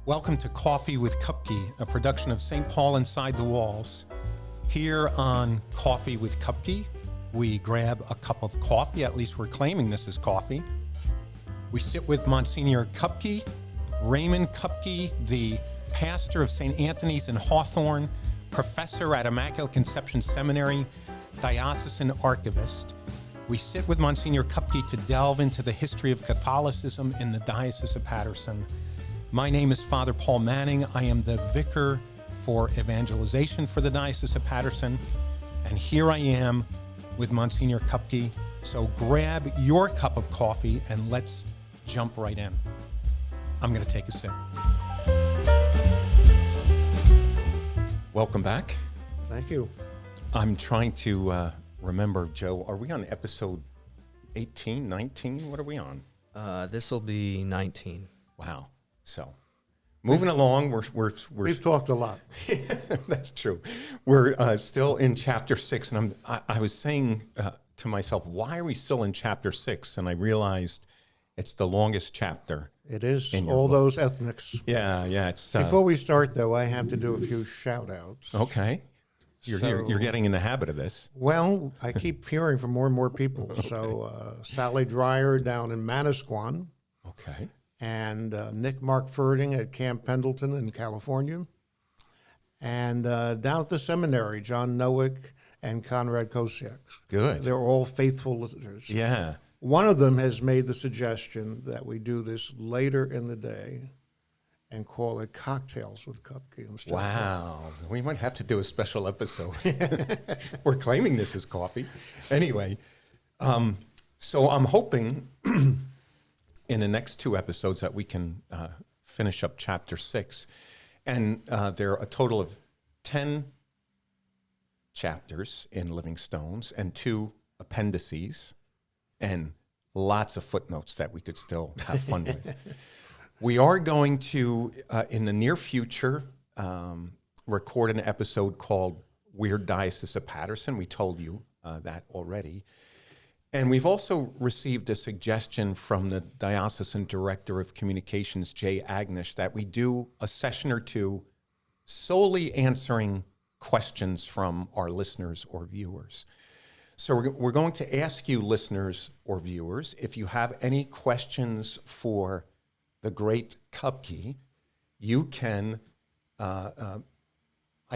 Welcome to Coffee with Kupke, a production of St. Paul Inside the Walls. Here on Coffee with Kupke, we grab a cup of coffee, at least we're claiming this is coffee. We sit with Monsignor Raymond Kupke, the pastor of St. Anthony's in Hawthorne, professor at Immaculate Conception Seminary, diocesan archivist. We sit with Monsignor Kupke to delve into the history of Catholicism in the Diocese of Paterson. My name is Father Paul Manning. I am the vicar for Evangelization for the Diocese of Paterson. And here I am with Monsignor Kupke. So grab your cup of coffee and let's jump right in. I'm going to take a sip. Welcome back. Thank you. I'm trying to remember, Joe, are we on episode 18, 19? What are we on? This will be 19. Wow. So, moving along, We've talked a lot. That's true. We're still in chapter 6, and I was saying to myself, why are we still in chapter 6? And I realized it's the longest chapter. It is all those ethnics. Yeah. It's Before we start, though, I have to do a few shout-outs. okay. You're getting in the habit of this. Well, I keep hearing from more and more people. So Sally Dreyer down in Manasquan. Okay. And Nick Mark Ferding at Camp Pendleton in California. And down at the seminary, John Nowick and Conrad Kosiak. Good. They're all faithful listeners. Yeah. One of them has made the suggestion that we do this later in the day and call it Cocktails with Kupke instead. Wow. We might have to do a special episode. We're claiming this is coffee. Anyway, so I'm hoping in the next 2 episodes that we can finish up chapter 6. And there are a total of 10 chapters in Living Stones and 2 appendices and lots of footnotes that we could still have fun with. We are going to, in the near future, record an episode called Weird Diocese of Paterson. We told you that already. And we've also received a suggestion from the Diocesan Director of Communications, Jay Agnish, that we do a session or 2 solely answering questions from our listeners or viewers. So we're going to ask you, listeners or viewers, if you have any questions for the great Kupke, you can, I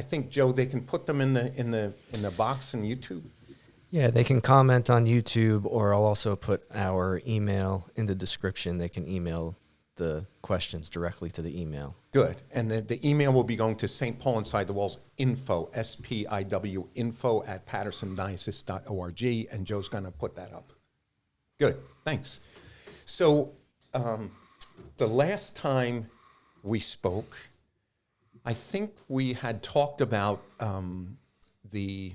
think, Joe, they can put them in the box in YouTube. Yeah, they can comment on YouTube, or I'll also put our email in the description. They can email the questions directly to the email. Good. And the email will be going to St. Paul Inside the Walls info, SPIW, info at pattersondiocese.org, and Joe's going to put that up. Good. Thanks. So the last time we spoke, I think we had talked about the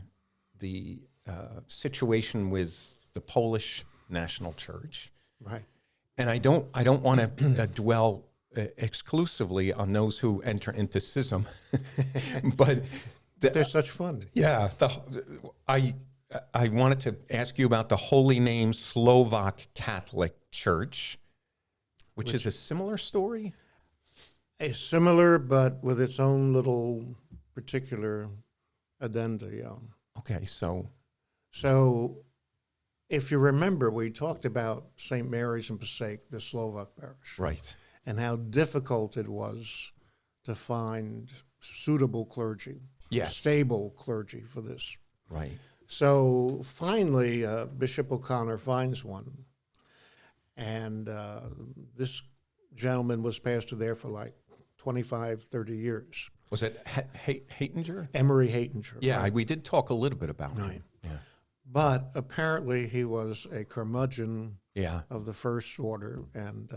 situation with the Polish National Church, Right. and I don't want to dwell exclusively on those who enter into schism, but They're such fun. yeah, I wanted to ask you about the Holy Name Slovak Catholic Church, which is a similar story. A similar, but with its own little particular addenda, yeah. Okay, so if you remember, we talked about St. Mary's in Passaic, the Slovak parish, right. and how difficult it was to find suitable clergy, Yes. stable clergy for this. Right. So finally, Bishop O'Connor finds one, and this gentleman was pastor there for like 25, 30 years. Was it Haitinger? Emery Haitinger. Yeah, right? we did talk a little bit about Right. him. Yeah. But apparently he was a curmudgeon Yeah. of the first order, and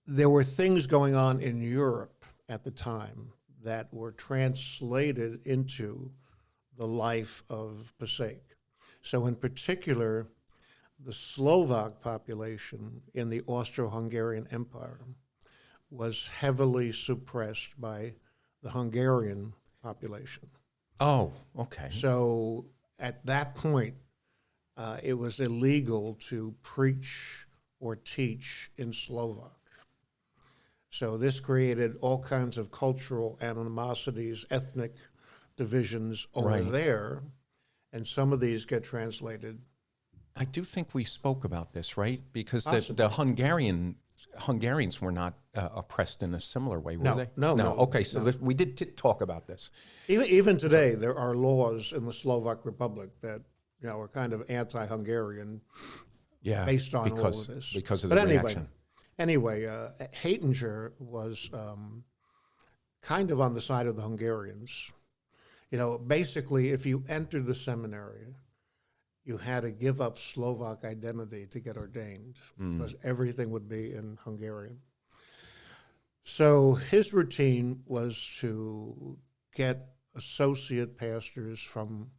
there were things going on in Europe at the time that were translated into the life of Passaic. So in particular, the Slovak population in the Austro-Hungarian Empire was heavily suppressed by the Hungarian population. Oh, okay. So at that point, it was illegal to preach or teach in Slovak. So this created all kinds of cultural animosities, ethnic divisions over Right. there, and some of these get translated. I do think we spoke about this, right? Because Possibly. the Hungarians were not oppressed in a similar way, were No, they? no. Okay, so we did talk about this. Even today, there are laws in the Slovak Republic that are kind of anti-Hungarian, Yeah, based on all because of this. because of But the anyway, reaction. Haitinger was kind of on the side of the Hungarians. Basically, if you entered the seminary, you had to give up Slovak identity to get ordained, because everything would be in Hungarian. So his routine was to get associate pastors from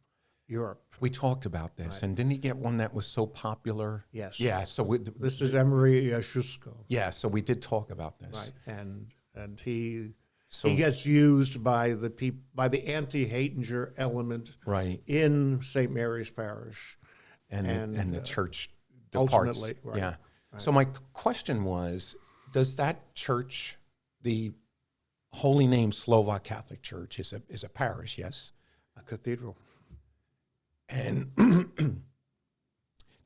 Europe. We talked about this, and didn't he get one that was so popular? Yes. Yeah. So This is Emery Shusko. yeah. So we did talk about this. Right, and he So gets used by the anti-Haitinger element right, in St. Mary's Parish, and the church ultimately, departs. right, Yeah. So my question was, does that church, the Holy Name Slovak Catholic Church, is a parish? Yes. a cathedral. And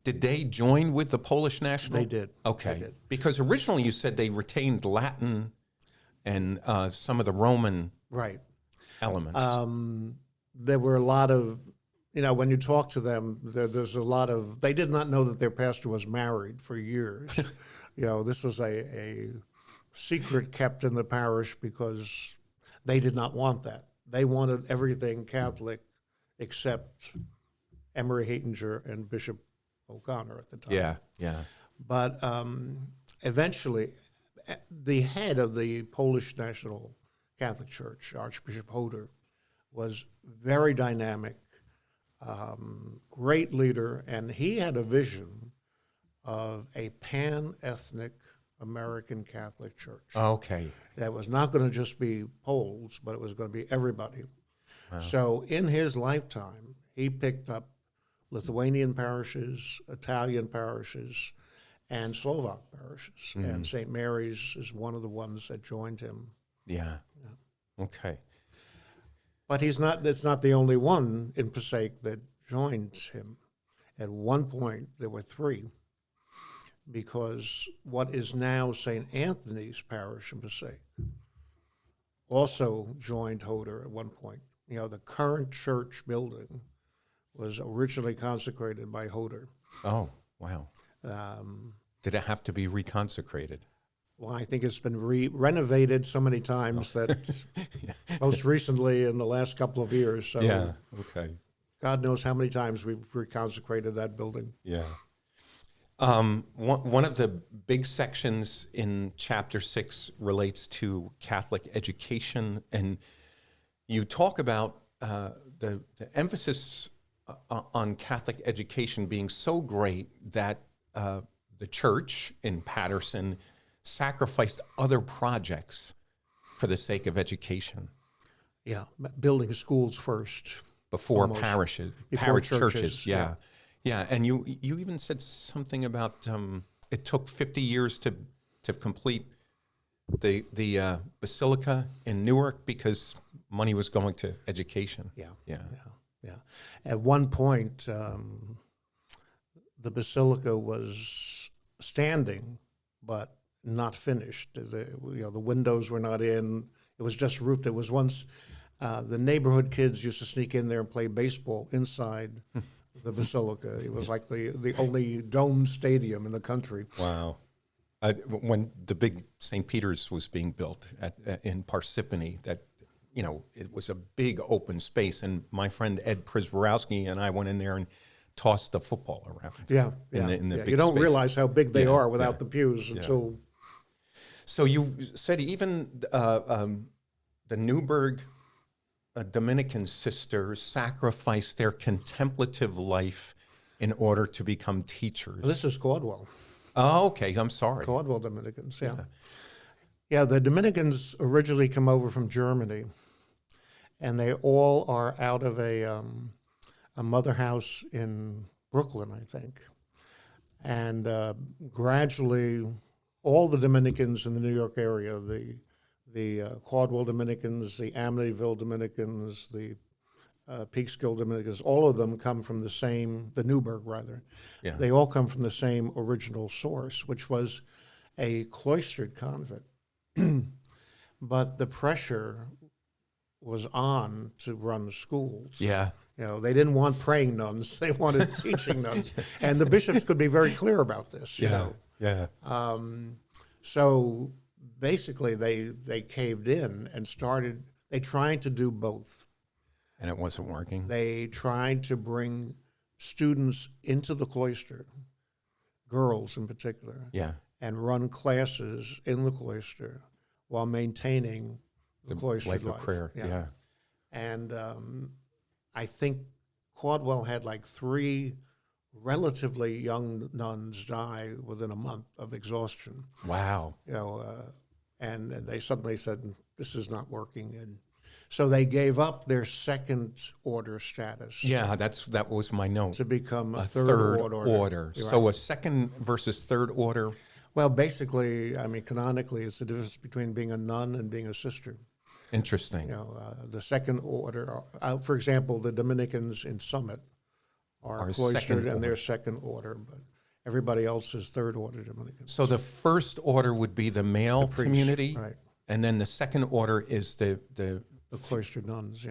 did they join with the Polish National? They did. Okay. They did. Because originally you said they retained Latin and some of the Roman Right. elements. There were a lot of, when you talk to them, there's a lot of, they did not know that their pastor was married for years. This was a secret kept in the parish because they did not want that. They wanted everything Catholic except Emery Haitinger and Bishop O'Connor at the time. yeah, yeah. But eventually, the head of the Polish National Catholic Church, Archbishop Hoder, was very dynamic, great leader, and he had a vision of a pan-ethnic American Catholic Church. Okay. That was not going to just be Poles, but it was going to be everybody. Wow. So in his lifetime, he picked up Lithuanian parishes, Italian parishes, and Slovak parishes. And St. Mary's is one of the ones that joined him. Yeah. Okay. But that's not the only one in Passaic that joined him. At one point, there were three, because what is now St. Anthony's Parish in Passaic also joined Hoder at one point. The current church building was originally consecrated by Hoder. Oh, wow. Did it have to be reconsecrated? Well, I think it's been renovated so many times that most recently in the last couple of years. So Yeah. Okay. God knows how many times we've reconsecrated that building. Yeah. One of the big sections in Chapter 6 relates to Catholic education, and you talk about the emphasis on Catholic education being so great that the church in Paterson sacrificed other projects for the sake of education. Yeah, building schools first. Before Almost. parishes, Before parish churches, churches, yeah. Yeah, and you even said something about it took 50 years to complete the basilica in Newark because money was going to education. Yeah. At one point, the basilica was standing, but not finished. The windows were not in. It was just roofed. It was once the neighborhood kids used to sneak in there and play baseball inside the basilica. It was like the only domed stadium in the country. Wow. When the big St. Peter's was being built in Parsippany, it was a big open space, and my friend Ed Przborowski and I went in there and tossed the football around. In the big You don't space. realize how big they are without the pews until. So you said even the Newburgh Dominican sisters sacrificed their contemplative life in order to become teachers. This is Caldwell. Oh, okay. I'm sorry. Caldwell Dominicans, yeah. The Dominicans originally come over from Germany, and they all are out of a mother house in Brooklyn, I think. And gradually, all the Dominicans in the New York area, the Caldwell Dominicans, the Amityville Dominicans, the Peekskill Dominicans, all of them come from the Newburgh rather. Yeah. They all come from the same original source, which was a cloistered convent. But the pressure was on to run schools. Yeah. They didn't want praying nuns; they wanted teaching nuns, and the bishops could be very clear about this. Yeah. So basically, they caved in and started. They tried to do both. And it wasn't working. They tried to bring students into the cloister, girls in particular, Yeah. and run classes in the cloister while maintaining the cloistered life of prayer. Yeah. And I think Caldwell had like 3 relatively young nuns die within a month of exhaustion. Wow. And they suddenly said, this is not working. And so they gave up their second order status. Yeah, that was my note. To become a third order. So a second versus third order. Well, basically, canonically, it's the difference between being a nun and being a sister. Interesting. The second order, for example, the Dominicans in Summit are cloistered and they're second order, but everybody else is third order Dominicans. So the first order would be the male community, right? And then the second order is the cloistered nuns,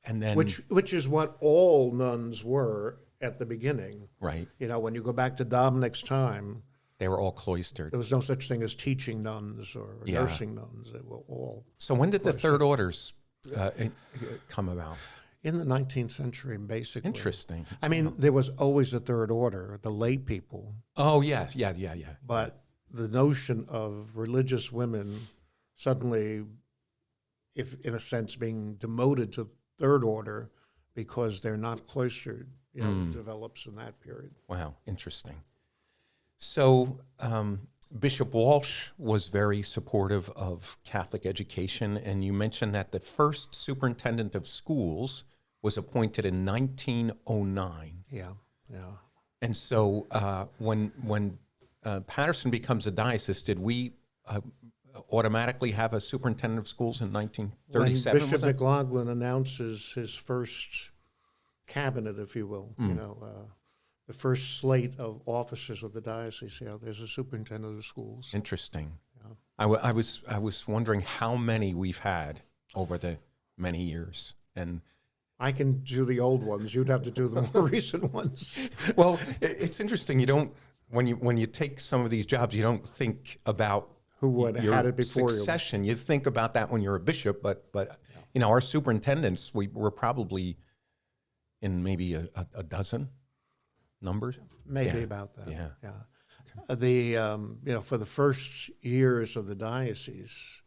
and then which is what all nuns were at the beginning, right? When you go back to Dominic's time, they were all cloistered. There was no such thing as teaching nuns or nursing nuns. They were all. So when did the third orders come about? In the 19th century, basically. Interesting. There was always a third order, the lay people. Oh, yeah. But the notion of religious women suddenly, if in a sense, being demoted to third order because they're not cloistered, develops in that period. Wow, interesting. So Bishop Walsh was very supportive of Catholic education, and you mentioned that the first superintendent of schools was appointed in 1909. Yeah. And so when Paterson becomes a diocese, did we automatically have a superintendent of schools in 1937? When Bishop McLaughlin announces his first cabinet, if you will, the first slate of officers of the diocese, there's a superintendent of schools. Interesting. Yeah. I was wondering how many we've had over the many years, and I can do the old ones. You'd have to do the more recent ones. Well, it's interesting. You don't when you take some of these jobs, you don't think about who had it before succession. You think about that when you're a bishop, but our superintendents, we're probably in maybe a dozen numbers. Maybe about that. Yeah. The for the first years of the diocese,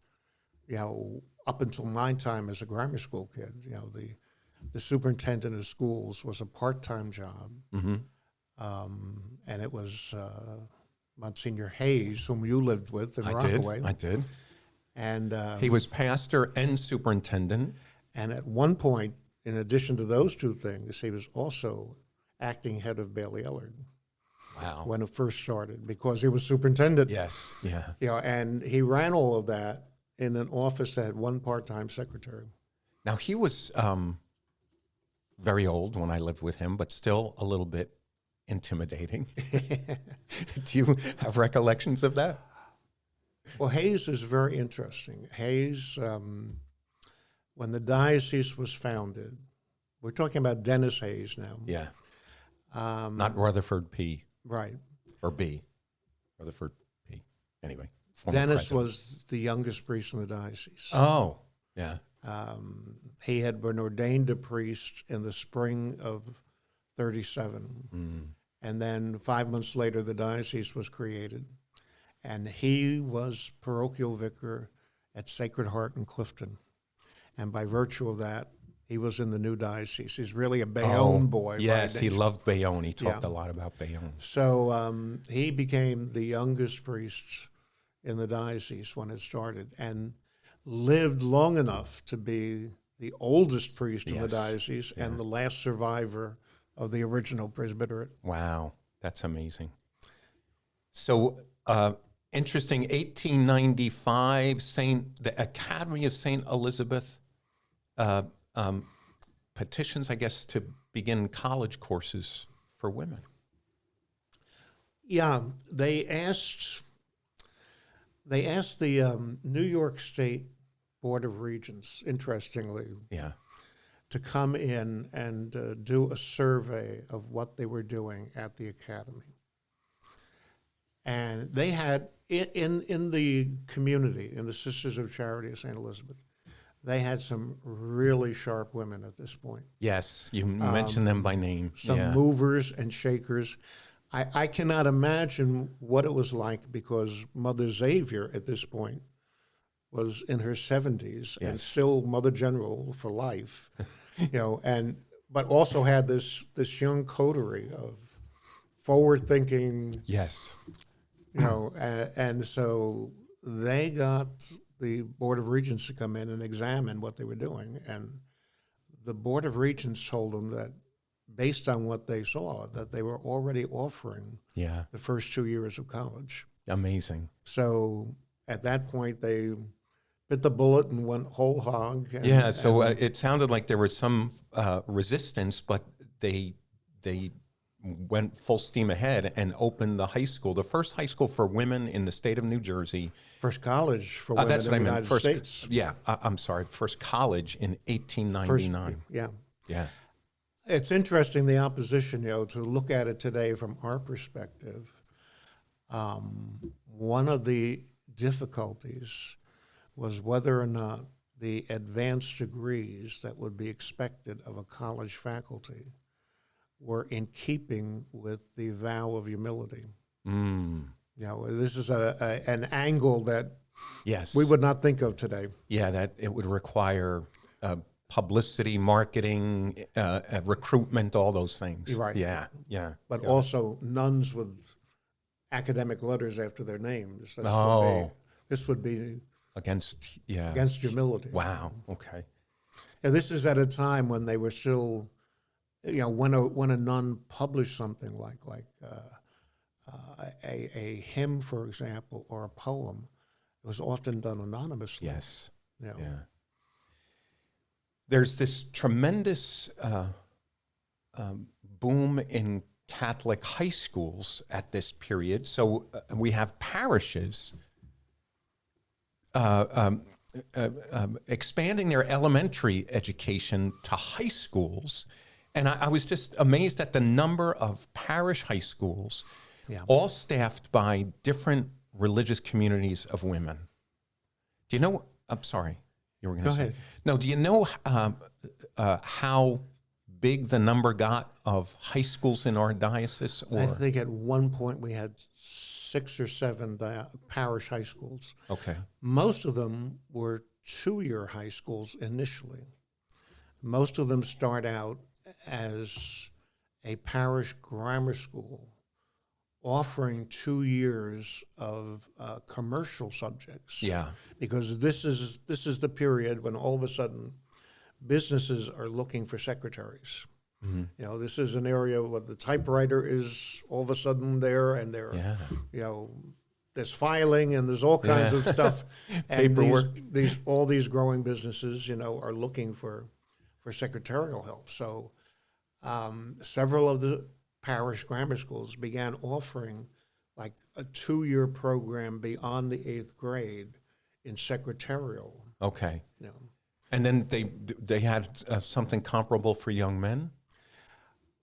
up until my time as a grammar school kid, the superintendent of schools was a part-time job, and it was Monsignor Hayes, whom you lived with in Rockaway. I did. And he was pastor and superintendent. And at one point, in addition to those two things, he was also acting head of Bailey Ellard. Wow. When it first started, because he was superintendent. Yes, yeah. And he ran all of that in an office that had one part-time secretary. Now, he was very old when I lived with him, but still a little bit intimidating. Do you have recollections of that? Well, Hayes is very interesting. Hayes, when the diocese was founded, we're talking about Dennis Hayes now. Yeah. Not Rutherford P. Right. Or B. Rutherford P. Anyway. Dennis president. was the youngest priest in the diocese. Oh, yeah. He had been ordained a priest in the spring of 1937. And then 5 months later, the diocese was created. And he was parochial vicar at Sacred Heart in Clifton. And by virtue of that, he was in the new diocese. He's really a Bayonne boy. Yes, he loved Bayonne. He talked a lot about Bayonne. So he became the youngest priest in the diocese when it started, and lived long enough to be the oldest priest in the diocese and the last survivor of the original presbyterate. Wow, that's amazing. So Interesting. 1895, the Academy of St. Elizabeth petitions, I guess, to begin college courses for women. Yeah, they asked the New York State Board of Regents, interestingly, Yeah. to come in and do a survey of what they were doing at the academy. And they had, in the community, in the Sisters of Charity of St. Elizabeth, they had some really sharp women at this point. Yes, you mentioned them by name. Some movers and shakers. I cannot imagine what it was like, because Mother Xavier at this point was in her 70s and still Mother General for life, but also had this young coterie of forward-thinking. Yes. And so they got the Board of Regents to come in and examine what they were doing, and the Board of Regents told them that, based on what they saw, that they were already offering the first 2 years of college. Amazing. So at that point, they bit the bullet and went whole hog. It sounded like there was some resistance, but they went full steam ahead and opened the high school, the first high school for women in the state of New Jersey. First college for women in the United States. Yeah, I'm sorry, first college in 1899. Yeah. It's interesting, the opposition, to look at it today from our perspective. One of the difficulties was whether or not the advanced degrees that would be expected of a college faculty were in keeping with the vow of humility. This is an angle that we would not think of today. Yeah, that it would require publicity, marketing, recruitment, all those things. Right. Yeah. But also nuns with academic letters after their names. This would be against humility. Wow. Okay. And this is at a time when they were still, when a nun published something like a hymn, for example, or a poem, it was often done anonymously. Yes. Yeah. There's this tremendous boom in Catholic high schools at this period. So we have parishes expanding their elementary education to high schools. And I was just amazed at the number of parish high schools, all staffed by different religious communities of women. Do you know, I'm sorry. You were going to say. Go ahead. No, do you know how big the number got of high schools in our diocese? I think at one point we had 6 or 7 parish high schools. Okay. Most of them were 2-year high schools initially. Most of them start out as a parish grammar school offering 2 years of commercial subjects. Yeah. Because this is the period when all of a sudden businesses are looking for secretaries. Mm-hmm. This is an area where the typewriter is all of a sudden there, and there's filing and there's all kinds of stuff. And paperwork. All these growing businesses, are looking for secretarial help. So several of the parish grammar schools began offering like a 2-year program beyond the 8th grade in secretarial. Okay. And then they had something comparable for young men?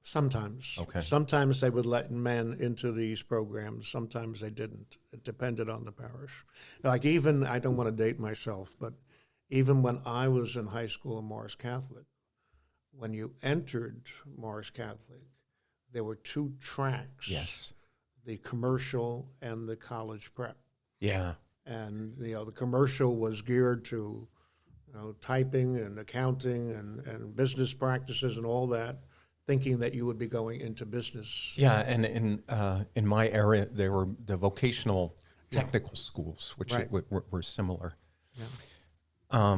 Sometimes. Okay. Sometimes they would let men into these programs. Sometimes they didn't. It depended on the parish. Like even, I don't want to date myself, but even when I was in high school in Morris Catholic, when you entered Morris Catholic, there were 2 tracks. Yes. The commercial and the college prep. Yeah. And, the commercial was geared to, typing and accounting and business practices and all that, thinking that you would be going into business. Yeah, and in my area, there were the vocational technical schools, which were similar. Yeah.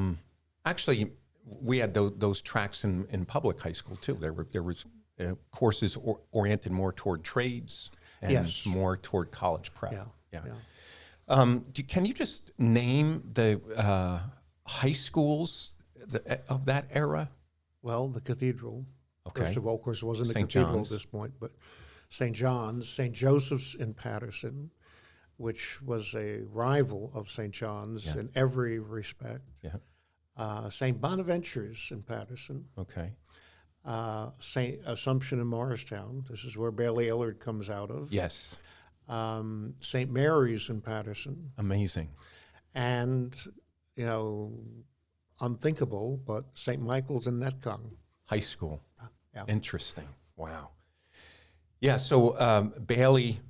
Actually, we had those tracks in public high school too. There was courses oriented more toward trades and more toward college prep. Can you just name the high schools of that era? Well, the cathedral. Okay. First of all, of course, it wasn't a St. cathedral John's. at this point, but St. John's, St. Joseph's in Paterson, which was a rival of St. John's in every respect. Yeah. St. Bonaventure's in Paterson. Okay. St. Assumption in Morristown. This is where Bailey Ellard comes out of. Yes. St. Mary's in Paterson. Amazing. And, unthinkable, but St. Michael's in Netcong. High school. Yeah. Interesting. Wow. Yeah. So Bailey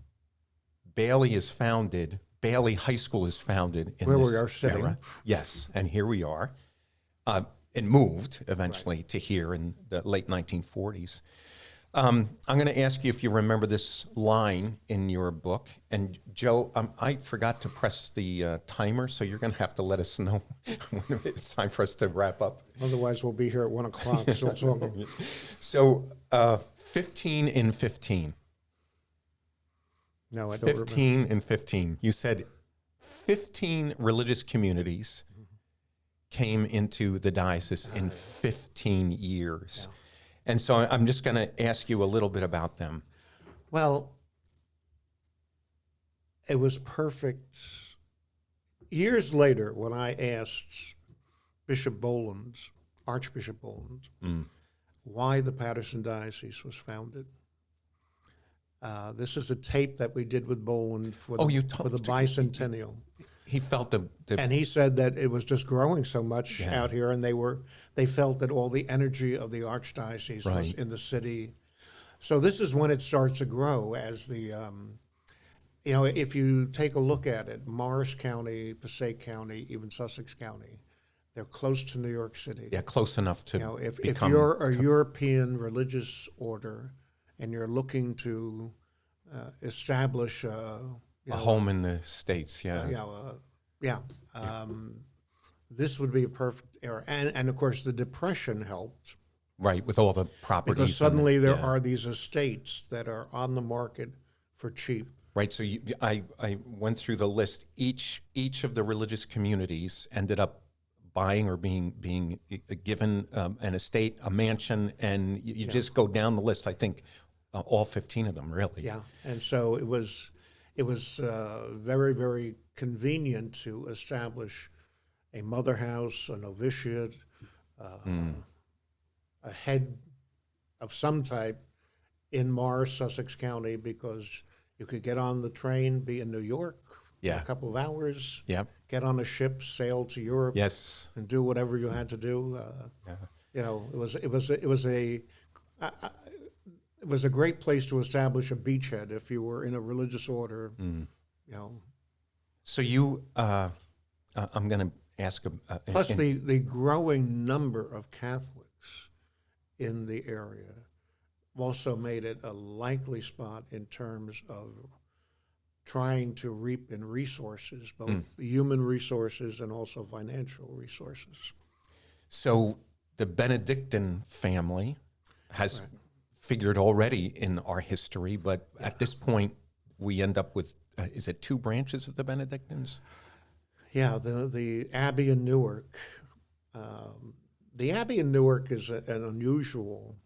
is founded. Bailey High School is founded in Where this we are sitting. era. Yes, and here we are. It moved eventually to here in the late 1940s. I'm going to ask you if you remember this line in your book. And Joe, I forgot to press the timer, so you're going to have to let us know when it's time for us to wrap up. Otherwise, we'll be here at 1 o'clock still talking. So 15 in 15. No, I don't remember. 15 and 15. You said 15 religious communities came into the diocese in 15 years. Yeah. And so I'm just going to ask you a little bit about them. Well, it was perfect. Years later, when I asked Bishop Boland, Archbishop Boland, why the Paterson Diocese was founded. This is a tape that we did with Boland for the bicentennial. He felt and he said that it was just growing so much out here, and they felt that all the energy of the archdiocese was in the city. So this is when it starts to grow as the, if you take a look at it, Morris County, Passaic County, even Sussex County, they're close to New York City. Yeah, close enough to if you're a European religious order and you're looking to establish a home in the States, this would be a perfect era. And of course, the Depression helped. Right, with all the properties. Because suddenly there are these estates that are on the market for cheap. Right, so I went through the list. Each of the religious communities ended up buying or being given an estate, a mansion, and you just go down the list. I think all 15 of them, really. Yeah, and so it was very, very convenient to establish a mother house, a novitiate, a head of some type in Morris, Sussex County, because you could get on the train, be in New York for a couple of hours, get on a ship, sail to Europe, and do whatever you had to do. It was a great place to establish a beachhead if you were in a religious order. So I'm going to ask. Plus, the growing number of Catholics in the area also made it a likely spot in terms of trying to reap in resources, both human resources and also financial resources. So the Benedictine family has figured already in our history, but at this point we end up with, is it 2 branches of the Benedictines? Yeah, the Abbey in Newark. The Abbey in Newark is an unusual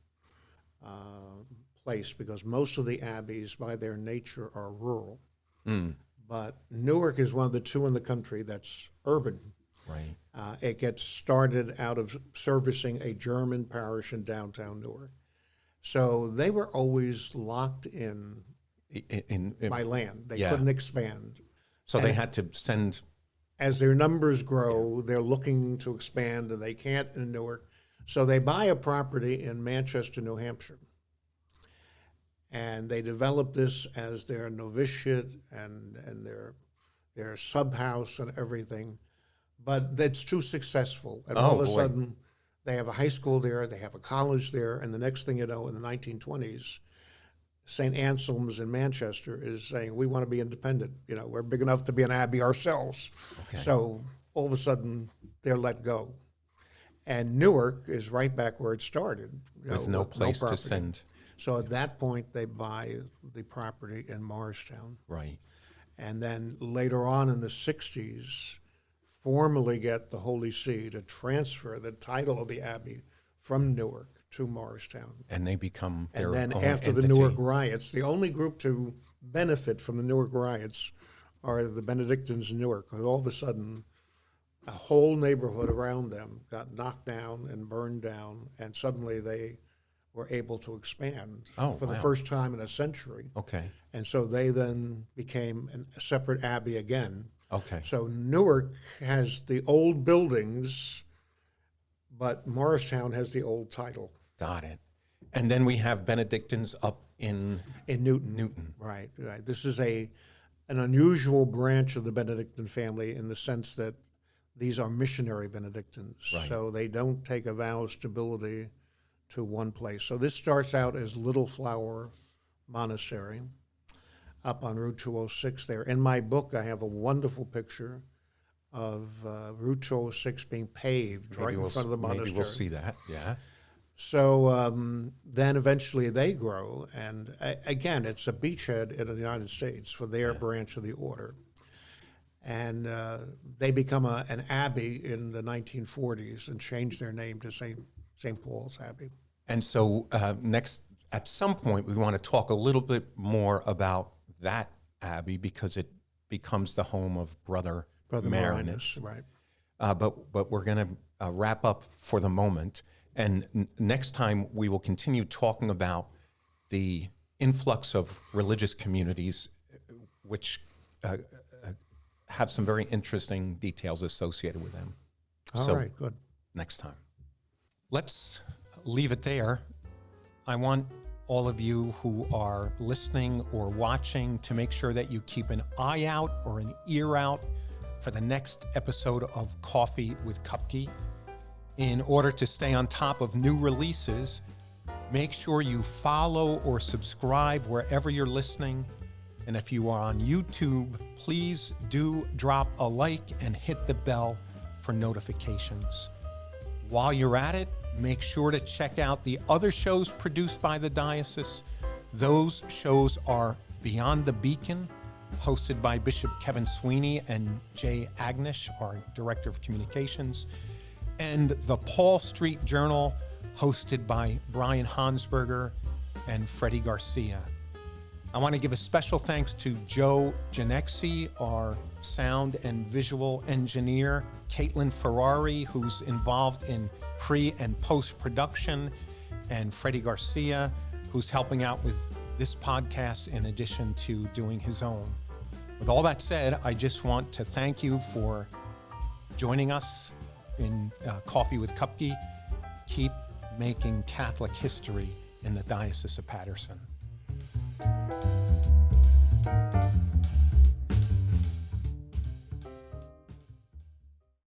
place because most of the abbeys, by their nature, are rural. But Newark is one of the 2 in the country that's urban. Right. It gets started out of servicing a German parish in downtown Newark. So they were always locked in by land. They couldn't expand. So they had to send... As their numbers grow, they're looking to expand, and they can't in Newark. So they buy a property in Manchester, New Hampshire. And they develop this as their novitiate and their sub-house and everything. But that's too successful. And all of a sudden, they have a high school there, they have a college there, and the next thing you know, in the 1920s, St. Anselm's in Manchester is saying, we want to be independent. We're big enough to be an abbey ourselves. Okay. So all of a sudden, they're let go. And Newark is right back where it started. With no place to send. So at that point, they buy the property in Morristown. Right. and then later on in the 60s, formally get the Holy See to transfer the title of the abbey from Newark to Morristown. And they become their And then own after entity. the Newark riots, the only group to benefit from the Newark riots are the Benedictines in Newark. And all of a sudden, a whole neighborhood around them got knocked down and burned down, and suddenly they were able to expand for the first time in a century. Okay. And so they then became a separate abbey again. Okay. So Newark has the old buildings, but Morristown has the old title. Got it. And then we have Benedictines up in Newton. Newton. Right. This is an unusual branch of the Benedictine family in the sense that these are missionary Benedictines. Right. So they don't take a vow of stability to one place. So this starts out as Little Flower Monastery up on Route 206 there. In my book, I have a wonderful picture of Route 206 being paved right in front of the monastery. Maybe we'll see that, yeah. So then eventually they grow, and again, it's a beachhead in the United States for their branch of the order. And they become an abbey in the 1940s and change their name to St. Paul's Abbey. And so next, at some point, we want to talk a little bit more about that abbey because it becomes the home of Brother Marinus. Right. But we're going to wrap up for the moment. And next time, we will continue talking about the influx of religious communities, which have some very interesting details associated with them. All right, good. Next time. Let's leave it there. I want all of you who are listening or watching to make sure that you keep an eye out or an ear out for the next episode of Coffee with Kupke. In order to stay on top of new releases, make sure you follow or subscribe wherever you're listening. And if you are on YouTube, please do drop a like and hit the bell for notifications. While you're at it, make sure to check out the other shows produced by the diocese. Those shows are Beyond the Beacon, hosted by Bishop Kevin Sweeney and Jay Agnish, our Director of Communications, and the Paul Street Journal, hosted by Brian Hansberger and Freddie Garcia. I want to give a special thanks to Joe Ginexi, our sound and visual engineer, Caitlin Ferrari, who's involved in pre- and post-production, and Freddie Garcia, who's helping out with this podcast in addition to doing his own. With all that said, I just want to thank you for joining us in Coffee with Kupke. Keep making Catholic history in the Diocese of Paterson.